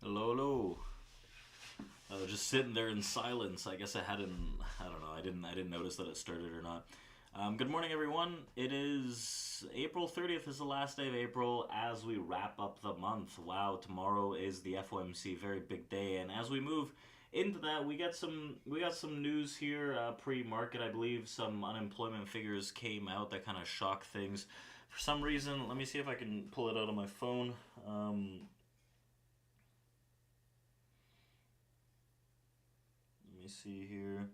Hello, hello. Just sitting there in silence. I guess I hadn't. I don't know. I didn't notice that it started or not. Good morning, everyone. It is April 30th. Is the last day of April as we wrap up the month. Wow, tomorrow is the FOMC, very big day. And as we move into that, we got some news here pre-market. I believe some unemployment figures came out that kind of shocked things. For some reason, let me see if I can pull it out on my phone. Let me see here.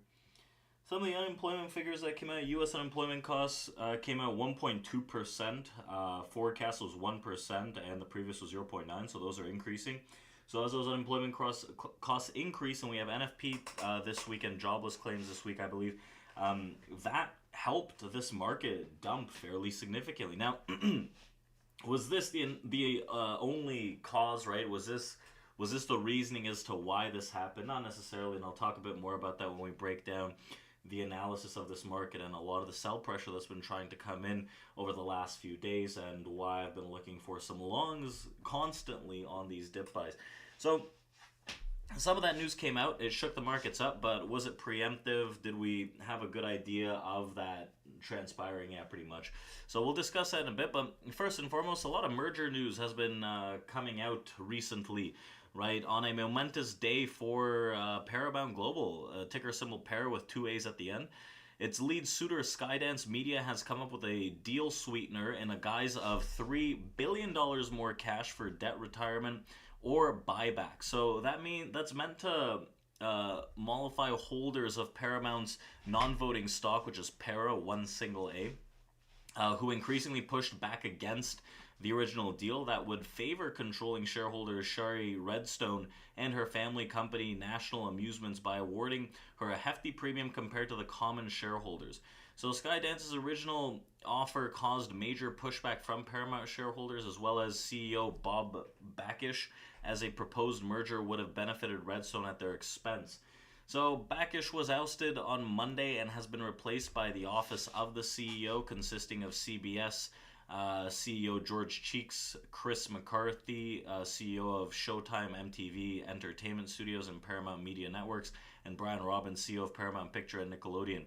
Some of the unemployment figures that came out, U.S. unemployment costs came out 1.2%. Forecast was 1%, and the previous was 0.9, so those are increasing. So as those costs increase, and we have NFP this week and jobless claims this week, I believe, that helped this market dump fairly significantly. Now, was this the only cause? Right? Was this the reasoning as to why this happened? Not necessarily, and I'll talk a bit more about that when we break down the analysis of this market and a lot of the sell pressure that's been trying to come in over the last few days, and why I've been looking for some longs constantly on these dip buys. So some of that news came out. It shook the markets up, but was it preemptive? Did we have a good idea of that transpiring? Yeah, pretty much. So we'll discuss that in a bit. But first and foremost, a lot of merger news has been coming out recently, right? On a momentous day for Paramount Global, ticker symbol PAR with two A's at the end. Its lead suitor, Skydance Media, has come up with a deal sweetener in a guise of $3 billion more cash for debt retirement or buyback. So that's meant to mollify holders of Paramount's non-voting stock, which is Para, one single A, who increasingly pushed back against the original deal that would favor controlling shareholder Shari Redstone and her family company National Amusements by awarding her a hefty premium compared to the common shareholders. So Skydance's original offer caused major pushback from Paramount shareholders as well as CEO Bob Bakish, as a proposed merger would have benefited Redstone at their expense. So Bakish was ousted on Monday and has been replaced by the office of the CEO, consisting of CBS CEO George Cheeks, Chris McCarthy, CEO of Showtime, MTV Entertainment Studios, and Paramount Media Networks, and Brian Robbins, CEO of Paramount Picture and Nickelodeon.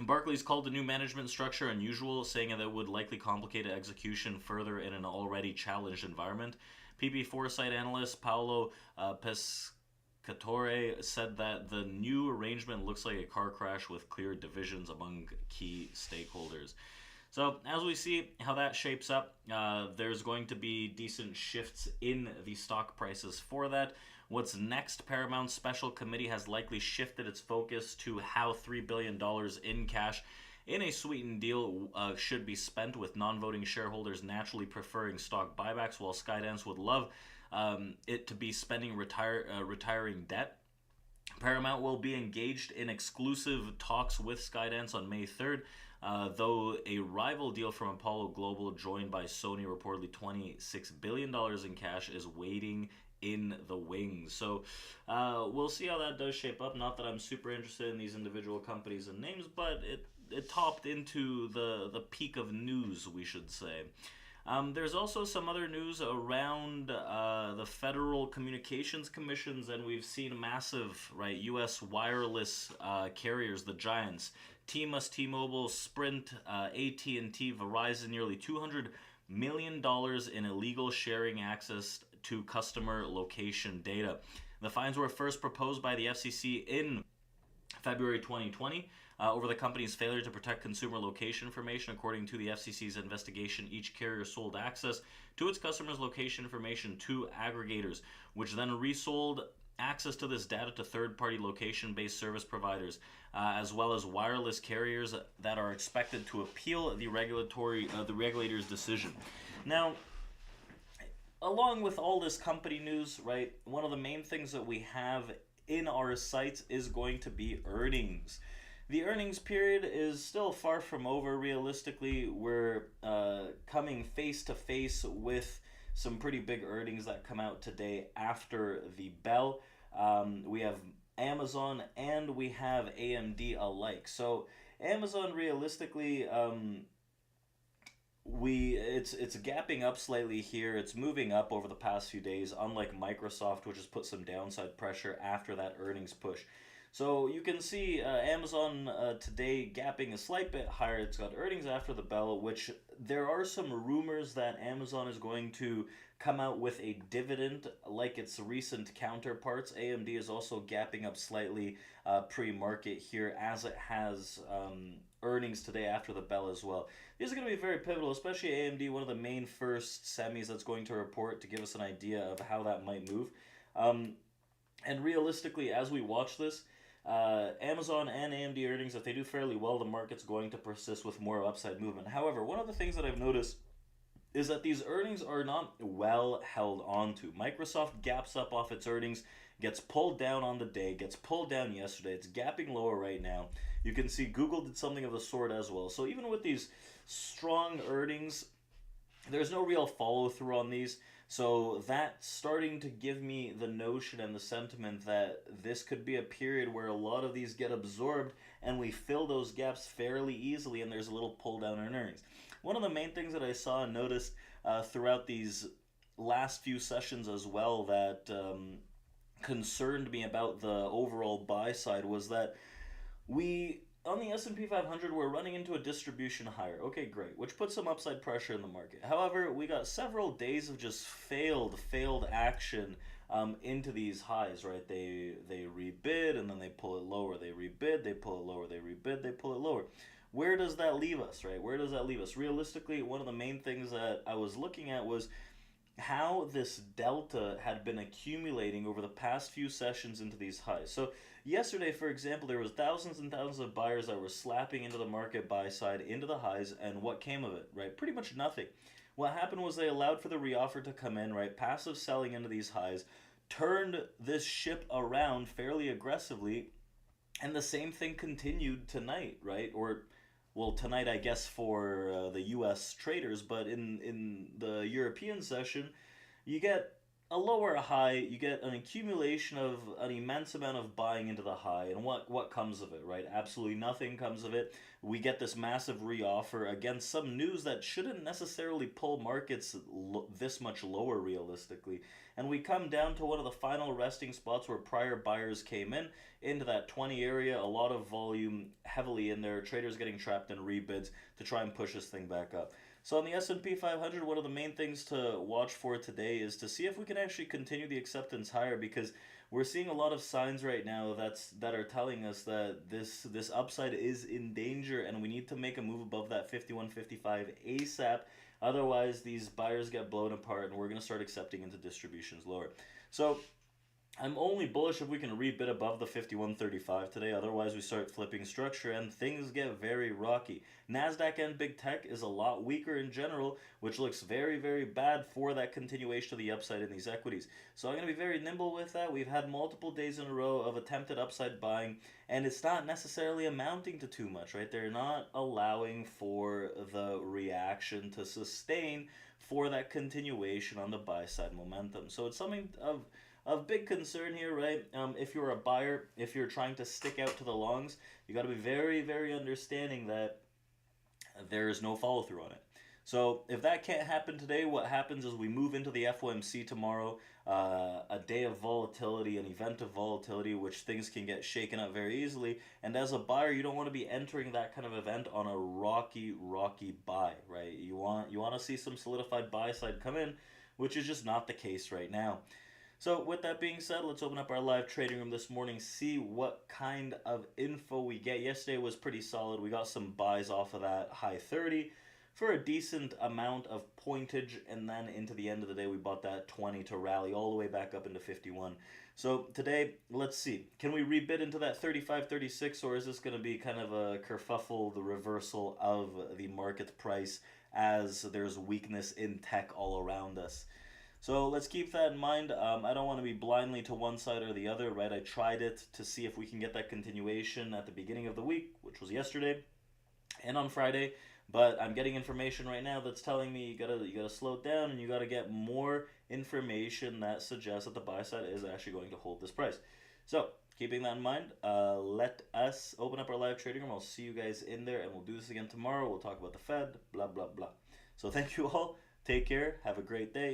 Barclays called the new management structure unusual, saying that it would likely complicate execution further in an already challenged environment. PP Foresight analyst Paolo Pescatore said that the new arrangement looks like a car crash with clear divisions among key stakeholders. So as we see how that shapes up, there's going to be decent shifts in the stock prices for that. What's next? Paramount's special committee has likely shifted its focus to how $3 billion in cash in a sweetened deal should be spent, with non-voting shareholders naturally preferring stock buybacks, while Skydance would love it to be spending retiring debt. Paramount will be engaged in exclusive talks with Skydance on May 3rd, though a rival deal from Apollo Global, joined by Sony, reportedly $26 billion in cash, is waiting in the wings. So we'll see how that does shape up. Not that I'm super interested in these individual companies and names, but it topped into the peak of news, we should say. There's also some other news around the Federal Communications Commissions, and we've seen massive, right, U.S. wireless carriers, the giants, T-Mobile, Sprint, AT&T, Verizon, nearly $200 million in illegal sharing access to customer location data. The fines were first proposed by the FCC in February 2020 over the company's failure to protect consumer location information. According to the FCC's investigation, each carrier sold access to its customers' location information to aggregators, which then resold access to this data to third-party location-based service providers, as well as wireless carriers that are expected to appeal the regulator's decision. Now, along with all this company news, right, one of the main things that we have in our sights is going to be earnings. The earnings period is still far from over. Realistically, we're coming face to face with some pretty big earnings that come out today after the bell. We have Amazon and we have AMD alike. So Amazon, realistically, It's gapping up slightly here. It's moving up over the past few days, unlike Microsoft, which has put some downside pressure after that earnings push. So you can see Amazon today gapping a slight bit higher. It's got earnings after the bell, which there are some rumors that Amazon is going to come out with a dividend like its recent counterparts. AMD is also gapping up slightly pre-market here as it has earnings today after the bell as well. These are going to be very pivotal, especially AMD, one of the main first semis that's going to report to give us an idea of how that might move. Um, and realistically, as we watch this, Amazon and AMD earnings, if they do fairly well, the market's going to persist with more upside movement. However, one of the things that I've noticed is that these earnings are not well held onto. Microsoft gaps up off its earnings, gets pulled down on the day, gets pulled down yesterday. It's gapping lower right now. You can see Google did something of the sort as well. So even with these strong earnings, there's no real follow through on these. So that's starting to give me the notion and the sentiment that this could be a period where a lot of these get absorbed and we fill those gaps fairly easily and there's a little pull down in earnings. One of the main things that I saw and noticed throughout these last few sessions as well that concerned me about the overall buy side was that we on the S&P 500 we're running into a distribution higher. Okay, great, which puts some upside pressure in the market. However, we got several days of just failed action into these highs, right? They rebid and then they pull it lower. They rebid, they pull it lower. They rebid, they pull it lower. Where does that leave us, right? Where does that leave us? Realistically, one of the main things that I was looking at was how this delta had been accumulating over the past few sessions into these highs. So yesterday, for example, there was thousands and thousands of buyers that were slapping into the market buy side into the highs, and what came of it, right? Pretty much nothing. What happened was they allowed for the reoffer to come in, right? Passive selling into these highs, turned this ship around fairly aggressively, and the same thing continued tonight, right? Or well, tonight I guess for the U.S. traders, but in the European session, you get a lower high, you get an accumulation of an immense amount of buying into the high, and what comes of it, right? Absolutely nothing comes of it. We get this massive reoffer against some news that shouldn't necessarily pull markets this much lower realistically. And we come down to one of the final resting spots where prior buyers came in into that 20 area, a lot of volume heavily in there, traders getting trapped in rebids to try and push this thing back up. So on the S&P 500, one of the main things to watch for today is to see if we can actually continue the acceptance higher, because we're seeing a lot of signs right now that are telling us that this upside is in danger and we need to make a move above that 51.55 ASAP. Otherwise, these buyers get blown apart and we're going to start accepting into distributions lower. So I'm only bullish if we can rebid above the 51.35 today. Otherwise, we start flipping structure and things get very rocky. NASDAQ and big tech is a lot weaker in general, which looks very, very bad for that continuation of the upside in these equities. So I'm going to be very nimble with that. We've had multiple days in a row of attempted upside buying, and it's not necessarily amounting to too much, right? They're not allowing for the reaction to sustain for that continuation on the buy side momentum. So it's something of big concern here, right? If you're a buyer, if you're trying to stick out to the longs, you got to be very, very understanding that there is no follow through on it. So if that can't happen today, what happens is we move into the FOMC tomorrow, a day of volatility, an event of volatility, which things can get shaken up very easily. And as a buyer, you don't want to be entering that kind of event on a rocky buy, right? You want to see some solidified buy side come in, which is just not the case right now. So with that being said, let's open up our live trading room this morning, see what kind of info we get. Yesterday was pretty solid. We got some buys off of that high 30 for a decent amount of pointage, and then into the end of the day we bought that 20 to rally all the way back up into 51. So today, let's see. Can we rebid into that 35, 36, or is this going to be kind of a kerfuffle, the reversal of the market price as there's weakness in tech all around us? So let's keep that in mind. I don't want to be blindly to one side or the other, right? I tried it to see if we can get that continuation at the beginning of the week, which was yesterday and on Friday. But I'm getting information right now that's telling me you gotta slow it down and you gotta get more information that suggests that the buy side is actually going to hold this price. So keeping that in mind, let us open up our live trading room. I'll see you guys in there, and we'll do this again tomorrow. We'll talk about the Fed, blah blah blah. So thank you all. Take care. Have a great day.